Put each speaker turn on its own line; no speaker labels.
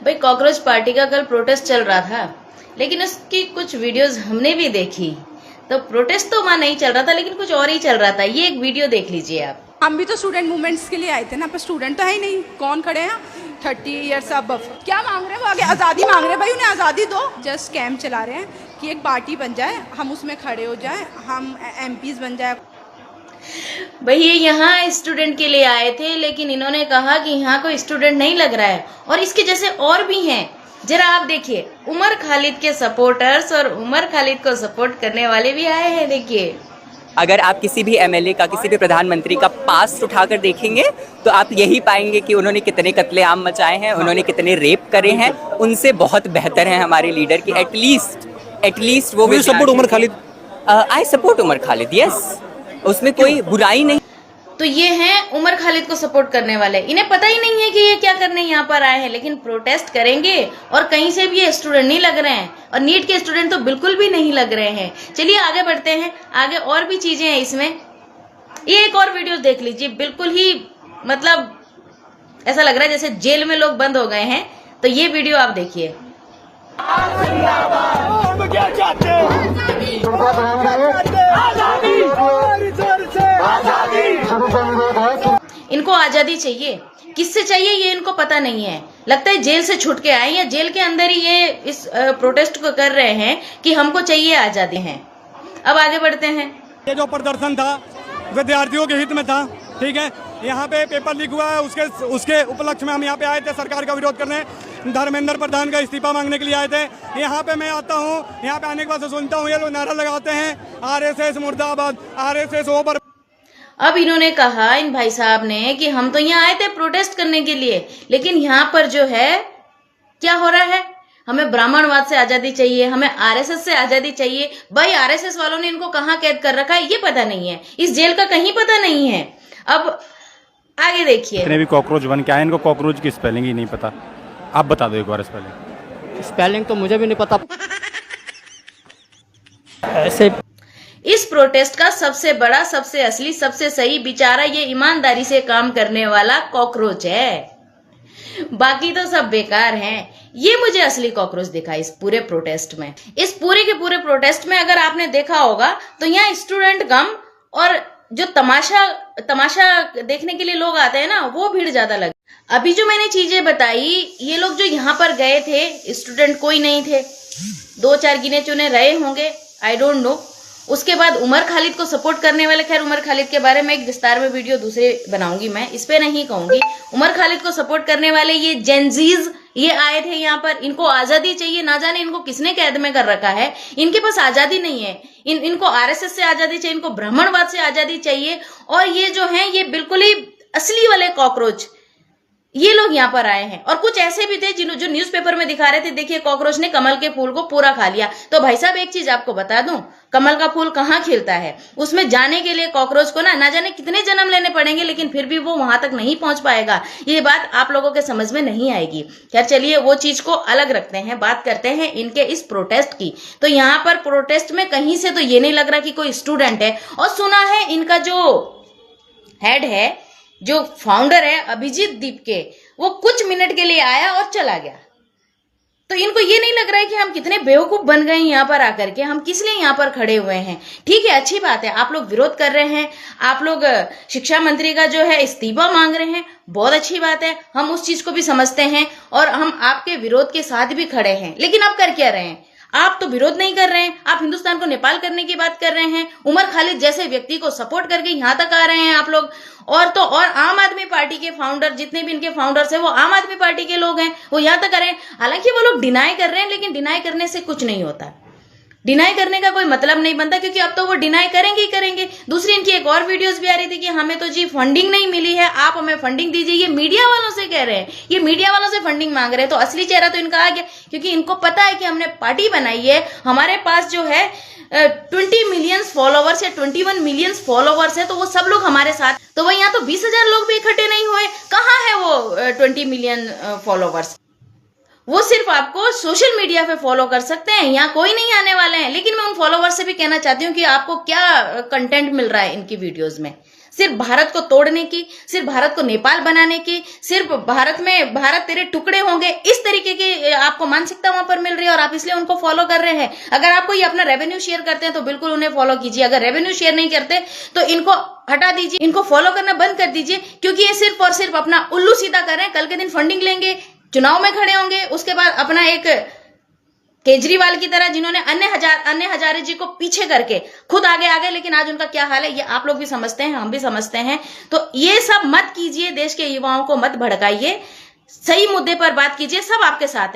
भाई cockroach party का कल प्रोटेस्ट चल रहा था, लेकिन उसकी कुछ वीडियोस हमने भी देखी। तो प्रोटेस्ट तो वहां नहीं चल रहा था, लेकिन कुछ और ही चल रहा था। ये एक वीडियो देख लीजिए आप।
हम भी तो स्टूडेंट मूवमेंट्स के लिए आए थे ना, पर स्टूडेंट तो है ही नहीं। कौन खड़े हैं 30 ईयर्स अब? क्या मांग रहे हैं वो? आगे आज़ादी मांग रहे हैं। भाई उन्हें आज़ादी दो। जस्ट कैंप चला रहे हैं कि एक पार्टी बन जाए, हम उसमें खड़े हो जाए, हम एमपीज बन जाए।
भाई ये यहाँ स्टूडेंट के लिए आए थे, लेकिन इन्होंने कहा कि यहाँ कोई स्टूडेंट नहीं लग रहा है, और इसके जैसे और भी हैं। जरा आप देखिए, उमर खालिद के सपोर्टर्स और उमर खालिद को सपोर्ट करने वाले भी आए हैं। देखिए,
अगर आप किसी भी एमएलए का, किसी भी प्रधानमंत्री का पास्ट उठाकर देखेंगे तो आप यही पाएंगे कि उन्होंने कितने कत्लेआम मचाए हैं, उन्होंने कितने रेप करे हैं। उनसे बहुत बेहतर है हमारे लीडर की एटलीस्ट वो भी
support Umar Khalid.
I support Umar Khalid, yes, उसमें कोई बुराई नहीं।
तो ये हैं उमर खालिद को सपोर्ट करने वाले। इन्हें पता ही नहीं है कि ये क्या करने यहाँ पर आए हैं, लेकिन प्रोटेस्ट करेंगे। और कहीं से भी ये स्टूडेंट नहीं लग रहे हैं, और नीट के स्टूडेंट तो बिल्कुल भी नहीं लग रहे हैं। चलिए आगे बढ़ते हैं, आगे और भी चीजें हैं इसमें। ये एक और वीडियो देख लीजिए, बिल्कुल ही मतलब ऐसा लग रहा है जैसे जेल में लोग बंद हो गए हैं। तो ये वीडियो आप देखिए। इनको आजादी चाहिए। किससे चाहिए ये इनको पता नहीं है। लगता है जेल से छूट के आए, या जेल के अंदर ही ये इस प्रोटेस्ट को कर रहे हैं कि हमको चाहिए आजादी है। अब आगे बढ़ते हैं।
ये जो प्रदर्शन था विद्यार्थियों के हित में था, ठीक है। यहाँ पे पेपर लीक हुआ है, उसके उपलक्ष्य में हम यहाँ पे आए थे सरकार का विरोध करने। धर्मेंद्र प्रधान का इस्तीफा मांगने के लिए आए थे। यहाँ पे मैं आता हूँ, यहाँ पे आने के बाद सुनता हूँ ये लोग नारा लगाते हैं आरएसएस मुर्दाबाद, आरएसएस ओवर।
अब इन्होंने कहा, इन भाई साहब ने, कि हम तो यहाँ आए थे प्रोटेस्ट करने के लिए, लेकिन यहाँ पर जो है क्या हो रहा है, हमें ब्राह्मणवाद से आजादी चाहिए, हमें आरएसएस से आजादी चाहिए। भाई आरएसएस वालों ने इनको कहाँ कैद कर रखा है ये पता नहीं है, इस जेल का कहीं पता नहीं है। अब आगे देखिए।
इतने भी कॉकरोच बन के आए, इनको कॉकरोच की स्पेलिंग ही नहीं पता। आप बता दो एक बार
स्पेलिंग तो मुझे भी नहीं पता। ऐसे
इस प्रोटेस्ट का सबसे बड़ा, सबसे असली, सबसे सही बेचारा ये ईमानदारी से काम करने वाला कॉकरोच है। बाकी तो सब बेकार हैं। ये मुझे असली कॉकरोच दिखा इस पूरे प्रोटेस्ट में। इस पूरे के पूरे प्रोटेस्ट में अगर आपने देखा होगा तो यहाँ स्टूडेंट कम, और जो तमाशा देखने के लिए लोग आते हैं ना, वो भीड़ ज्यादा लगी। अभी जो मैंने चीजें बताई, ये लोग जो यहाँ पर गए थे, स्टूडेंट कोई नहीं थे, 2-4 गिने चुने रहे होंगे, आई डोंट नो। उसके बाद उमर खालिद को सपोर्ट करने वाले, खैर उमर खालिद के बारे में एक विस्तार में वीडियो दूसरे बनाऊंगी, मैं इस पे नहीं कहूंगी। उमर खालिद को सपोर्ट करने वाले ये जेनजीज, ये आए थे यहाँ पर। इनको आजादी चाहिए, ना जाने इनको किसने कैद में कर रखा है। इनके पास आजादी नहीं है। इनको आरएसएस से आजादी चाहिए, इनको ब्राह्मणवाद से आजादी चाहिए। और ये जो है, ये बिल्कुल ही असली वाले कॉकरोच, ये लोग यहाँ पर आए हैं। और कुछ ऐसे भी थे जो न्यूज़पेपर में दिखा रहे थे, देखिए कॉकरोच ने कमल के फूल को पूरा खा लिया। तो भाई साहब एक चीज आपको बता दूं, कमल का फूल कहाँ खिलता है, उसमें जाने के लिए कॉकरोच को ना जाने कितने जन्म लेने पड़ेंगे, लेकिन फिर भी वो वहां तक नहीं पहुंच पाएगा। ये बात आप लोगों के समझ में नहीं आएगी। खैर चलिए वो चीज को अलग रखते हैं, बात करते हैं इनके इस प्रोटेस्ट की। तो यहाँ पर प्रोटेस्ट में कहीं से तो ये नहीं लग रहा कि कोई स्टूडेंट है। और सुना है इनका जो हेड है, जो फाउंडर है अभिजीत दीप के, वो कुछ मिनट के लिए आया और चला गया। तो इनको ये नहीं लग रहा है कि हम कितने बेवकूफ बन गए यहाँ पर आकर के, हम किस लिए यहाँ पर खड़े हुए हैं। ठीक है, अच्छी बात है, आप लोग विरोध कर रहे हैं, आप लोग शिक्षा मंत्री का जो है इस्तीफा मांग रहे हैं, बहुत अच्छी बात है, हम उस चीज को भी समझते हैं और हम आपके विरोध के साथ भी खड़े हैं। लेकिन आप कर क्या रहे हैं? आप तो विरोध नहीं कर रहे हैं, आप हिंदुस्तान को नेपाल करने की बात कर रहे हैं। उमर खालिद जैसे व्यक्ति को सपोर्ट करके यहाँ तक आ रहे हैं आप लोग। और आम आदमी पार्टी के फाउंडर, जितने भी इनके फाउंडर्स हैं, वो आम आदमी पार्टी के लोग हैं, वो यहाँ तक आ रहे हैं। हालांकि वो लोग डिनाई कर रहे हैं, लेकिन डिनाई करने से कुछ नहीं होता। डिनाई करने का कोई मतलब नहीं बनता, क्योंकि अब तो वो डिनाई करेंगे ही करेंगे। दूसरी इनकी एक और वीडियोस भी आ रही थी कि हमें तो जी फंडिंग नहीं मिली है, आप हमें फंडिंग दीजिए। ये मीडिया वालों से कह रहे हैं, ये मीडिया वालों से फंडिंग मांग रहे हैं। तो असली चेहरा तो इनका आ गया, क्योंकि इनको पता है कि हमने पार्टी बनाई है, हमारे पास जो है 20 मिलियन फॉलोवर्स या 21 मिलियन फॉलोवर्स है, तो वो सब लोग हमारे साथ। तो वही यहाँ तो 20,000 लोग भी इकट्ठे नहीं हुए। कहाँ है वो 20 मिलियन फॉलोवर्स? वो सिर्फ आपको सोशल मीडिया पे फॉलो कर सकते हैं, यहाँ कोई नहीं आने वाले हैं। लेकिन मैं उन फॉलोवर्स से भी कहना चाहती हूँ कि आपको क्या कंटेंट मिल रहा है इनकी वीडियोस में। सिर्फ भारत को तोड़ने की, सिर्फ भारत को नेपाल बनाने की, सिर्फ भारत में भारत तेरे टुकड़े होंगे, इस तरीके की आपको मानसिकता वहां पर मिल रही है और आप इसलिए उनको फॉलो कर रहे हैं। अगर आपको ये अपना रेवेन्यू शेयर करते हैं तो बिल्कुल उन्हें फॉलो कीजिए, अगर रेवेन्यू शेयर नहीं करते तो इनको हटा दीजिए, इनको फॉलो करना बंद कर दीजिए, क्योंकि ये सिर्फ और सिर्फ अपना उल्लू सीधा कर रहे हैं। कल के दिन फंडिंग लेंगे, चुनाव में खड़े होंगे, उसके बाद अपना एक केजरीवाल की तरह जिन्होंने अन्य हजारे जी को पीछे करके खुद आगे आ गए, लेकिन आज उनका क्या हाल है ये आप लोग भी समझते हैं, हम भी समझते हैं। तो ये सब मत कीजिए, देश के युवाओं को मत भड़काइए, सही मुद्दे पर बात कीजिए, सब आपके साथ है।